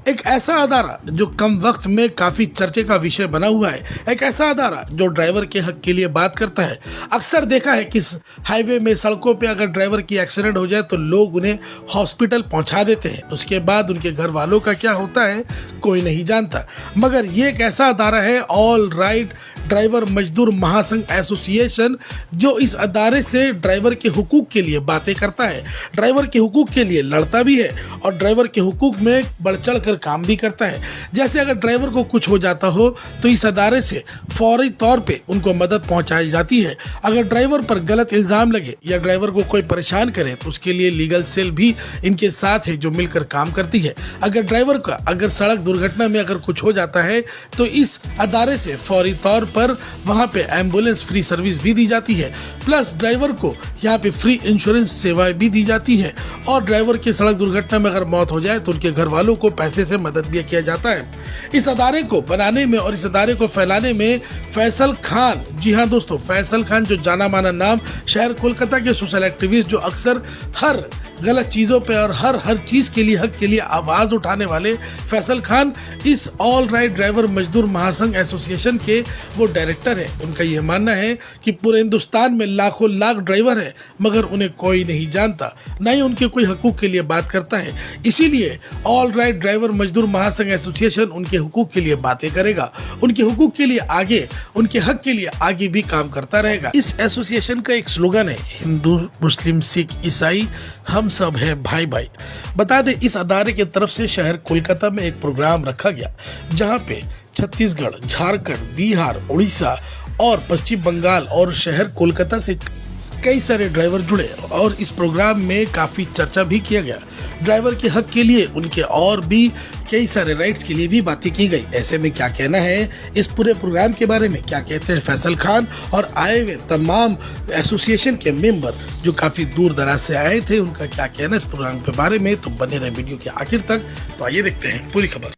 एक ऐसा अदारा जो कम वक्त में काफी चर्चे का विषय बना हुआ है, एक ऐसा अदारा जो ड्राइवर के हक के लिए बात करता है। अक्सर देखा है कि हाईवे में, सड़कों पे अगर ड्राइवर की एक्सीडेंट हो जाए तो लोग उन्हें हॉस्पिटल पहुंचा देते हैं। उसके बाद उनके घर वालों का क्या होता है कोई नहीं जानता। मगर ये एक ऐसा अदारा है, ऑल राइट ड्राइवर मजदूर महासंघ एसोसिएशन, जो इस अदारे से ड्राइवर के हुकूक के लिए बातें करता है, ड्राइवर के हुकूक के लिए लड़ता भी है और ड्राइवर के हुकूक में बढ़ चढ़ कर काम भी करता है। जैसे अगर ड्राइवर को कुछ हो जाता हो तो इस अदारे से फौरी तौर पे उनको मदद पहुंचाई जाती है। अगर ड्राइवर पर गलत इल्जाम लगे या ड्राइवर को कोई परेशान करे तो उसके लिए लीगल सेल भी इनके साथ है जो मिलकर काम करती है। अगर ड्राइवर का अगर सड़क दुर्घटना में अगर कुछ हो जाता है तो इस अदारे से फौरी तौर पर वहां पे एम्बुलेंस फ्री सर्विस भी दी जाती है, प्लस ड्राइवर को यहाँ पे फ्री इंश्योरेंस सेवाएं भी दी जाती है। और ड्राइवर की सड़क दुर्घटना में अगर मौत हो जाए तो उनके घर वालों को पैसे से मदद भी किया जाता है। इस अदारे को बनाने में और इस अदारे को फैलाने में फैसल खान, जी हाँ दोस्तों, फैसल खान जो जाना माना नाम, शहर कोलकाता के सोशल एक्टिविस्ट जो अक्सर हर गलत चीजों पे और हर चीज के लिए, हक के लिए आवाज उठाने वाले फैसल खान इस ऑल राइट ड्राइवर मजदूर महासंघ एसोसिएशन के वो डायरेक्टर है। उनका यह मानना है कि पूरे हिंदुस्तान में लाखों लाख ड्राइवर है मगर उन्हें कोई नहीं जानता, न ही उनके कोई हकूक के लिए बात करता है। इसीलिए ऑल राइट ड्राइवर मजदूर महासंघ एसोसिएशन उनके हुकूक के लिए बातें करेगा, उनके हुकूक के लिए आगे, उनके हक के लिए आगे भी काम करता रहेगा। इस एसोसिएशन का एक स्लोगन है, हिंदू मुस्लिम सिख ईसाई हम सब है भाई भाई। बता दें इस अदारे की तरफ से शहर कोलकाता में एक प्रोग्राम रखा गया जहां पे छत्तीसगढ़, झारखंड, बिहार, उड़ीसा और पश्चिम बंगाल और शहर कोलकाता से कई सारे ड्राइवर जुड़े और इस प्रोग्राम में काफ़ी चर्चा भी किया गया। ड्राइवर के हक के लिए, उनके और भी कई सारे राइट्स के लिए भी बातें की गई। ऐसे में क्या कहना है इस पूरे प्रोग्राम के बारे में, क्या कहते हैं फैसल खान और आए हुए तमाम एसोसिएशन के मेंबर जो काफ़ी दूर दराज से आए थे, उनका क्या कहना इस प्रोग्राम के बारे में, तो बने रहे वीडियो के आखिर तक। तो आइए देखते हैं पूरी खबर।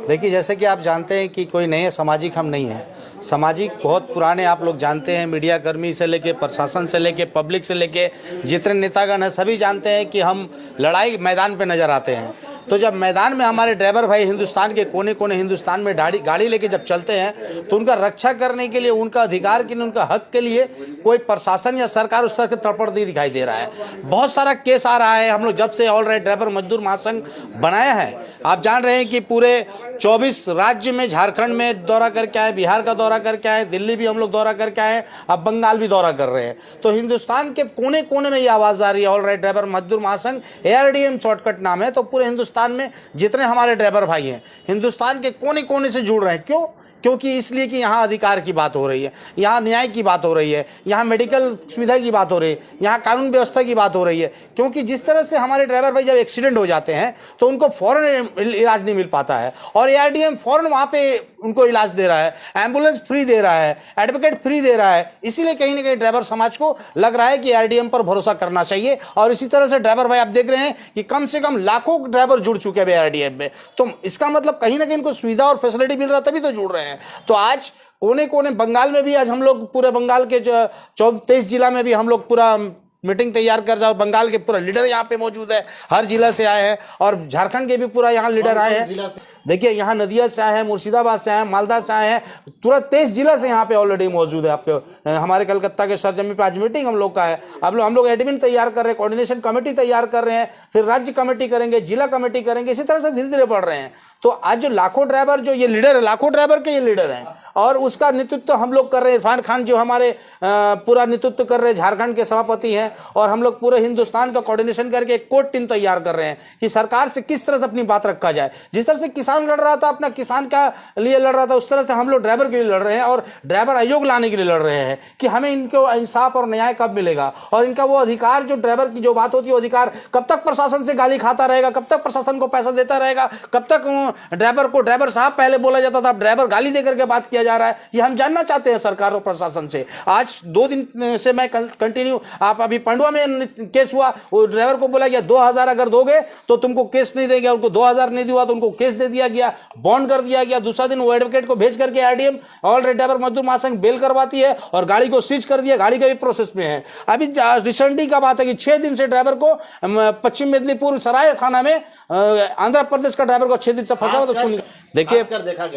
देखिए, जैसे कि आप जानते हैं कि कोई नए सामाजिक हम नहीं हैं। सामाजिक बहुत पुराने आप लोग जानते हैं, मीडिया कर्मी से लेके, प्रशासन से लेके, पब्लिक से लेके, जितने नेतागण हैं सभी जानते हैं कि हम लड़ाई मैदान पे नज़र आते हैं। तो जब मैदान में हमारे ड्राइवर भाई हिंदुस्तान के कोने कोने हिंदुस्तान में गाड़ी लेके जब चलते हैं तो उनका रक्षा करने के लिए, उनका अधिकार के लिए, उनका हक के लिए कोई प्रशासन या सरकार उस तरह के तड़पड़ नहीं दिखाई दे रहा है। बहुत सारा केस आ रहा है। हम लोग जब से ऑल राइट ड्राइवर मजदूर महासंघ बनाया है, आप जान रहे हैं कि पूरे 24 राज्य में, झारखंड में दौरा करके आए, बिहार का दौरा करके आए, दिल्ली भी हम लोग दौरा करके आए, अब बंगाल भी दौरा कर रहे हैं। तो हिंदुस्तान के कोने कोने में ये आवाज़ आ रही है, ऑल राइट ड्राइवर मजदूर महासंघ, ARDM शॉर्टकट नाम है। तो पूरे हिंदुस्तान में जितने हमारे ड्राइवर भाई हैं हिंदुस्तान के कोने कोने से जुड़ रहे हैं। क्यों? क्योंकि इसलिए कि यहाँ अधिकार की बात हो रही है, यहाँ न्याय की बात हो रही है, यहाँ मेडिकल सुविधा की बात हो रही है, यहाँ कानून व्यवस्था की बात हो रही है। क्योंकि जिस तरह से हमारे ड्राइवर भाई जब एक्सीडेंट हो जाते हैं तो उनको फ़ौरन इलाज नहीं मिल पाता है और ARDM फ़ौरन वहाँ पे उनको इलाज दे रहा है, एम्बुलेंस फ्री दे रहा है, एडवोकेट फ्री दे रहा है। इसीलिए कहीं ना कहीं ड्राइवर समाज को लग रहा है कि ARDM पर भरोसा करना चाहिए। और इसी तरह से ड्राइवर भाई आप देख रहे हैं कि कम से कम लाखों ड्राइवर जुड़ चुके हैं ARDM में। तो इसका मतलब कहीं ना कहीं इनको सुविधा और फैसिलिटी मिल रहा है, तभी तो जुड़ रहे हैं। तो आज कोने कोने बंगाल में भी, आज हम लोग पूरे बंगाल के 23 जिला में भी हम लोग पूरा मीटिंग तैयार कर जाओ। बंगाल के पूरा लीडर यहाँ पे मौजूद है, हर जिला से आए हैं और झारखंड के भी पूरा यहाँ लीडर आए हैं। देखिए, यहाँ नदिया से आए हैं, मुर्शिदाबाद से आए हैं, मालदा से आए हैं, तुरंत 23 जिला से यहाँ पे ऑलरेडी मौजूद है। आपके हमारे कलकत्ता के सरजमी पे आज मीटिंग हम लोग का है। अब हम लोग एडमिन तैयार कर रहे हैं, कोऑर्डिनेशन कमेटी तैयार कर रहे हैं, फिर राज्य कमेटी करेंगे, जिला कमेटी करेंगे, इसी तरह से धीरे धीरे बढ़ रहे हैं। तो आज जो लाखों ड्राइवर, जो ये लीडर है, लाखों ड्राइवर के ये लीडर हैं और उसका नेतृत्व हम लोग कर रहे हैं। इरफान खान जो हमारे पूरा नेतृत्व कर रहे हैं, झारखंड के सभापति हैं। और हम लोग पूरे हिंदुस्तान का कोऑर्डिनेशन करके एक कोर टीम तैयार कर रहे हैं कि सरकार से किस तरह से अपनी बात रखा जाए। जिस तरह से किसान लड़ रहा था, अपना किसान का लिए लड़ रहा था, उस तरह से हम लोग ड्राइवर के लिए लड़ रहे हैं और ड्राइवर आयोग लाने के लिए लड़ रहे हैं कि हमें इनको इंसाफ और न्याय कब मिलेगा और इनका वो अधिकार, जो ड्राइवर की जो बात होती है, वो अधिकार कब तक प्रशासन से गाली खाता रहेगा, कब तक प्रशासन को पैसा देता रहेगा, कब तक ड्राइवर को ड्राइवर साहब पहले बोला जाता था, अब ड्राइवर गाली देकर के बात किया जा रहा है, ये हम जानना चाहते हैं सरकार और प्रशासन से। आज 2 दिन से मैं कंटिन्यू, आप अभी पंडवा में केस हुआ, वो ड्राइवर को बोला गया 2000 अगर दोगे तो तुमको केस नहीं देंगे, उनको 2000 नहीं दिया तो उनको केस दे दिया गया, बॉन्ड कर दिया गया। दूसरा दिन वो एडवोकेट को भेज करके आरडीएम ऑल ड्राइवर मजदूर महासंघ बेल करवाती है और गाड़ी को सीज कर दिया, गाड़ी का भी प्रोसेस में है। अभी रिसेंटली का बात है कि 6 दिन से ड्राइवर को पश्चिम मेदिनीपुर सराय थाना में आंध्र प्रदेश का ड्राइवर को 6 दिन से फंसा हुआ। तो देखिए,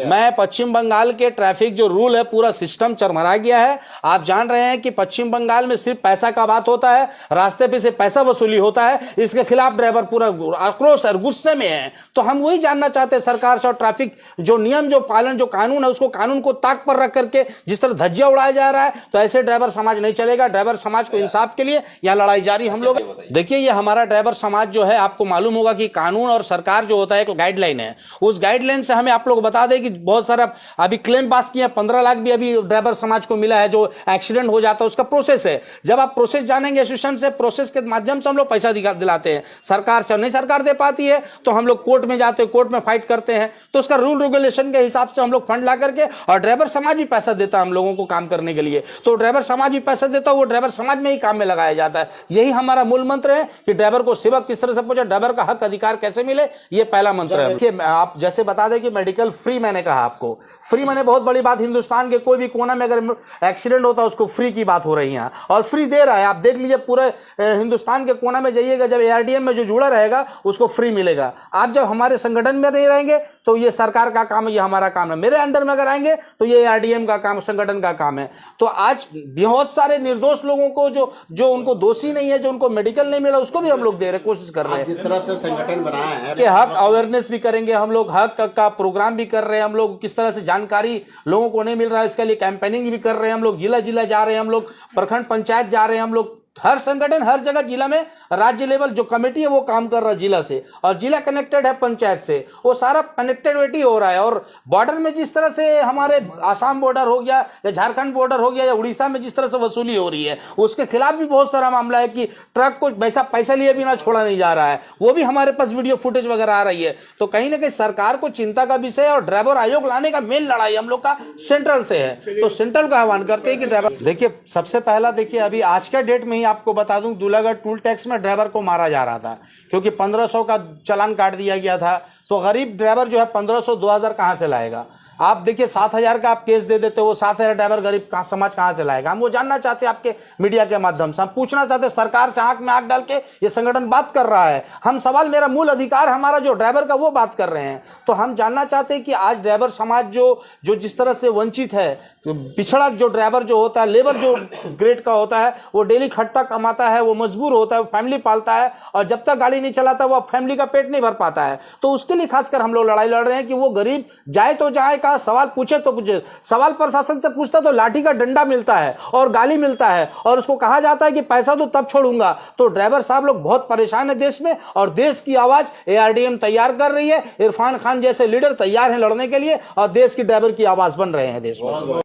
मैं पश्चिम बंगाल के ट्रैफिक जो रूल है पूरा सिस्टम चरमरा गया है। आप जान रहे हैं कि पश्चिम बंगाल में सिर्फ पैसा का बात होता है, रास्ते पे से पैसा वसूली होता है, इसके खिलाफ ड्राइवर पूरा आक्रोश और गुस्से में है। तो हम वही जानना चाहते हैं सरकार से, और ट्रैफिक जो नियम जो पालन जो कानून है उसको कानून को ताक पर रख करके जिस तरह धज्जिया उड़ाया जा रहा है, तो ऐसे ड्राइवर समाज नहीं चलेगा। ड्राइवर समाज को इंसाफ के लिए यह लड़ाई जारी हम लोग। देखिए, ये हमारा ड्राइवर समाज जो है, आपको मालूम होगा कि कानून और सरकार जो होता है एक गाइडलाइन है, उस गाइडलाइन से हमें आप लोग बता दें कि बहुत सारा अभी क्लेम पास किया, 15 लाख भी अभी ड्राइवर समाज को मिला है। जो एक्सीडेंट हो जाता है उसका प्रोसेस है, जब आप प्रोसेस जानेंगे एसोसिएशन से, प्रोसेस के माध्यम से हम लोग पैसा दिलाते हैं सरकार से, नहीं सरकार दे पाती है तो हम लोग कोर्ट में जाते हैं, कोर्ट में फाइट करते हैं। तो उसका रूल रेगुलेशन के हिसाब से हम लोग फंड ला करके, और ड्राइवर समाज भी पैसा देता है हम लोगों को काम करने के लिए, तो ड्राइवर समाज भी पैसा देता है, वो ड्राइवर समाज में ही काम में लगाया जाता है। यही हमारा मूल मंत्र है कि ड्राइवर को सेवा किस तरह से पहुंचे, ड्राइवर का हक अधिकार कैसे मिले, ये पहला मंत्र है। देखिए, आप जैसे बता दें कि मेडिकल फ्री, मैंने कहा आपको फ्री, मैंने बहुत बड़ी बात, हिंदुस्तान के कोई भी कोना में अगर एक्सीडेंट होता है उसको फ्री की बात हो रही है और फ्री दे रहा है। आप देख लीजिए, पूरे हिंदुस्तान के कोना में जाइएगा, जब एआरडीएम में जो जुड़ा रहेगा उसको फ्री मिलेगा। आप जब हमारे संगठन में नहीं रहेंगे तो ये सरकार का काम है, ये हमारा काम है। मेरे अंडर में अगर आएंगे तो ये एआरडीएम का काम, संगठन का काम है। तो आज बहुत सारे निर्दोष लोगों को जो उनको दोषी नहीं है, जो उनको मेडिकल नहीं मिला, उसको भी हम लोग दे रहे, कोशिश कर रहे हैं। जिस तरह से संगठन बनाया है कि हक अवेयरनेस भी करेंगे हम लोग, हक का प्रोग्राम भी कर रहे हैं हम लोग, किस तरह से जानकारी लोगों को नहीं मिल रहा है इसके लिए कैंपेनिंग भी कर रहे हैं हम लोग। जिला जिला जा रहे हैं हम लोग, प्रखंड पंचायत जा रहे हैं हम लोग, हर संगठन हर जगह जिला में, राज्य लेवल जो कमेटी है वो काम कर रहा है जिला से, और जिला कनेक्टेड है पंचायत से, वो सारा कनेक्टिविटी हो रहा है। और बॉर्डर में जिस तरह से हमारे आसाम बॉर्डर हो गया या झारखंड बॉर्डर हो गया या उड़ीसा में जिस तरह से वसूली हो रही है, उसके खिलाफ भी बहुत सारा मामला है कि ट्रक को पैसा लिए बिना छोड़ा नहीं जा रहा है, वो भी हमारे पास वीडियो फुटेज वगैरह आ रही है। तो कहीं ना कहीं सरकार को चिंता का विषय है, और ड्राइवर आयोग लाने का मेन लड़ाई हम लोग का सेंट्रल से है। तो सेंट्रल का आह्वान करते हैं कि ड्राइवर, देखिए सबसे पहला, देखिए अभी आज के डेट में ही आपको बता दूं, दूलागढ़ टूल टैक्स में ड्राइवर को मारा जा रहा था क्योंकि 1500 का चालान काट दिया गया था। तो गरीब ड्राइवर जो है 1500 2000 कहां से लाएगा? आप देखिए 7000 का आप केस दे देते हो, वो 7000 ड्राइवर गरीब समाज कहां से लाएगा? हम वो जानना चाहते हैं आपके मीडिया के माध्यम से, हम पूछना चाहते हैं सरकार से, आंख में आंख डाल के ये संगठन बात कर रहा है। हम सवाल, मेरा मूल अधिकार हमारा जो ड्राइवर का, वो बात कर रहे हैं। तो हम जानना चाहते हैं कि आज ड्राइवर समाज जो जिस तरह से वंचित है, पिछड़ा जो ड्राइवर जो होता है, लेबर जो ग्रेड का होता है, वो डेली खटता कमाता है, वो मजबूर होता है, फैमिली पालता है, और जब तक गाड़ी नहीं चलाता वो फैमिली का पेट नहीं भर पाता है। तो उसके लिए खासकर हम लोग लड़ाई लड़ रहे हैं कि वो गरीब जाए तो जाए, का सवाल पूछे तो पूछे। सवाल प्रशासन से पूछता तो लाठी का डंडा मिलता है और गाली मिलता है, और उसको कहा जाता है कि पैसा तो तब छोड़ूंगा। तो ड्राइवर साहब लोग बहुत परेशान है देश में, और देश की आवाज एआरडीएम तैयार कर रही है। इरफान खान जैसे लीडर तैयार हैं लड़ने के लिए, और देश की ड्राइवर की आवाज बन रहे हैं देश में।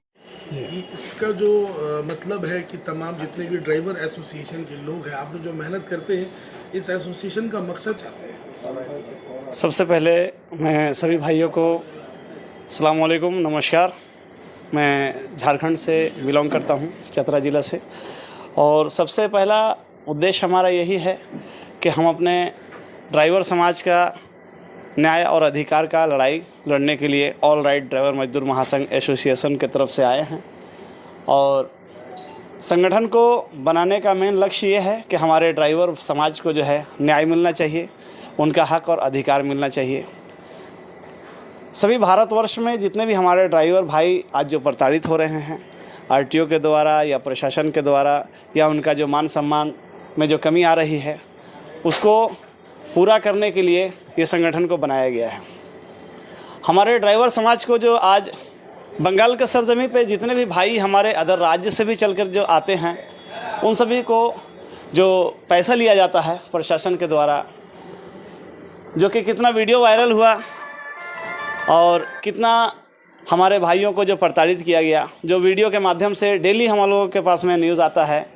इसका जो मतलब है कि तमाम जितने भी ड्राइवर एसोसिएशन के लोग हैं, आप लोग जो मेहनत करते हैं, इस एसोसिएशन का मकसद चाहते हैं। सबसे पहले मैं सभी भाइयों को अस्सलाम वालेकुम, नमस्कार। मैं झारखंड से बिलोंग करता हूं, चतरा ज़िला से, और सबसे पहला उद्देश्य हमारा यही है कि हम अपने ड्राइवर समाज का न्याय और अधिकार का लड़ाई लड़ने के लिए ऑल राइट ड्राइवर मजदूर महासंघ एसोसिएशन की तरफ से आए हैं। और संगठन को बनाने का मेन लक्ष्य ये है कि हमारे ड्राइवर समाज को जो है न्याय मिलना चाहिए, उनका हक और अधिकार मिलना चाहिए। सभी भारतवर्ष में जितने भी हमारे ड्राइवर भाई आज जो प्रताड़ित हो रहे हैं आरटीओ के द्वारा या प्रशासन के द्वारा, या उनका जो मान सम्मान में जो कमी आ रही है, उसको पूरा करने के लिए ये संगठन को बनाया गया है। हमारे ड्राइवर समाज को जो आज बंगाल के सरजमी पे जितने भी भाई हमारे अदर राज्य से भी चलकर जो आते हैं, उन सभी को जो पैसा लिया जाता है प्रशासन के द्वारा, जो कि कितना वीडियो वायरल हुआ और कितना हमारे भाइयों को जो प्रताड़ित किया गया, जो वीडियो के माध्यम से डेली हम लोगों के पास में न्यूज़ आता है,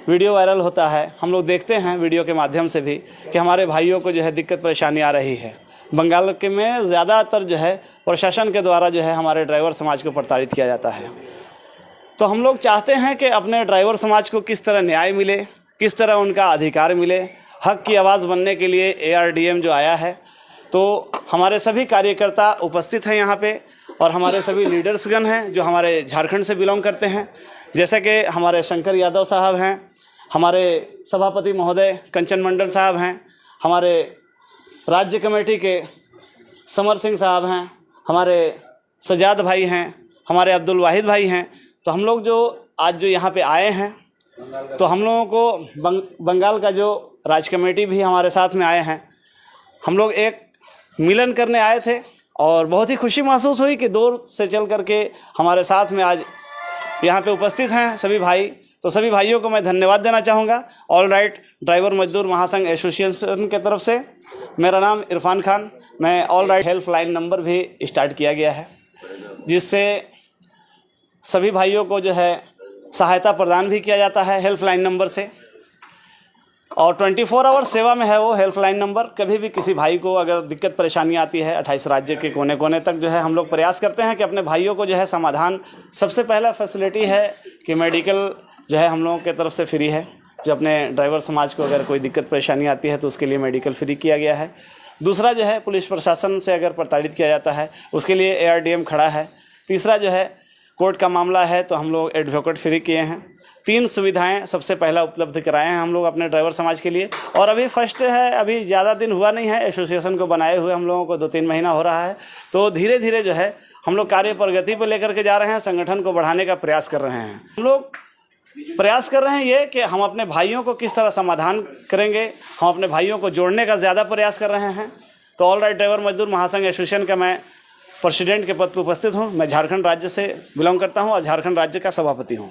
वीडियो वायरल होता है, हम लोग देखते हैं वीडियो के माध्यम से भी कि हमारे भाइयों को जो है दिक्कत परेशानी आ रही है। बंगाल के में ज़्यादातर जो है प्रशासन के द्वारा जो है हमारे ड्राइवर समाज को प्रताड़ित किया जाता है। तो हम लोग चाहते हैं कि अपने ड्राइवर समाज को किस तरह न्याय मिले, किस तरह उनका अधिकार मिले। हक की आवाज़ बनने के लिए ARDM जो आया है, तो हमारे सभी कार्यकर्ता उपस्थित हैं यहाँ पे और हमारे सभी लीडर्सगण हैं जो हमारे झारखंड से बिलोंग करते हैं। जैसे कि हमारे शंकर यादव साहब हैं, हमारे सभापति महोदय कंचन मंडल साहब हैं, हमारे राज्य कमेटी के समर सिंह साहब हैं, हमारे सजाद भाई हैं, हमारे अब्दुल वाहिद भाई हैं। तो हम लोग जो आज जो यहाँ पे आए हैं, तो हम लोगों को बंगाल का जो राज्य कमेटी भी हमारे साथ में आए हैं। हम लोग एक मिलन करने आए थे और बहुत ही खुशी महसूस हुई कि दूर से चल करके हमारे साथ में आज यहाँ पे उपस्थित हैं सभी भाई। तो सभी भाइयों को मैं धन्यवाद देना चाहूँगा। ऑल राइट ड्राइवर मजदूर महासंघ एसोसिएशन के तरफ से। मेरा नाम इरफान खान। मैं ऑल राइट हेल्पलाइन नंबर भी स्टार्ट किया गया है, जिससे सभी भाइयों को जो है सहायता प्रदान भी किया जाता है हेल्पलाइन नंबर से। और 24 आवर सेवा में है वो हेल्पलाइन नंबर। कभी भी किसी भाई को अगर दिक्कत परेशानी आती है, 28 राज्य के कोने कोने तक जो है हम लोग प्रयास करते हैं कि अपने भाइयों को जो है समाधान। सबसे पहला फैसिलिटी है कि मेडिकल जो है हम लोगों के तरफ से फ्री है। जो अपने ड्राइवर समाज को अगर कोई दिक्कत परेशानी आती है तो उसके लिए मेडिकल फ्री किया गया है। दूसरा जो है पुलिस प्रशासन से अगर प्रताड़ित किया जाता है उसके लिए ARDM खड़ा है। तीसरा जो है कोर्ट का मामला है तो हम लोग एडवोकेट फ्री किए हैं। 3 सुविधाएं सबसे पहला उपलब्ध कराए हैं हम लोग अपने ड्राइवर समाज के लिए। और अभी फर्स्ट है, अभी ज़्यादा दिन हुआ नहीं है एसोसिएशन को बनाए हुए, हम लोगों को 2-3 महीना हो रहा है। तो धीरे धीरे जो है हम लोग कार्य प्रगति पर लेकर के जा रहे हैं, संगठन को बढ़ाने का प्रयास कर रहे हैं। हम लोग प्रयास कर रहे हैं ये कि हम अपने भाइयों को किस तरह समाधान करेंगे, हम अपने भाइयों को जोड़ने का ज़्यादा प्रयास कर रहे हैं। तो ऑल राइट ड्राइवर मजदूर महासंघ एसोसिएशन का मैं प्रेसिडेंट के पद पर उपस्थित हूँ। मैं झारखंड राज्य से बिलोंग करता हूँ और झारखंड राज्य का सभापति हूँ।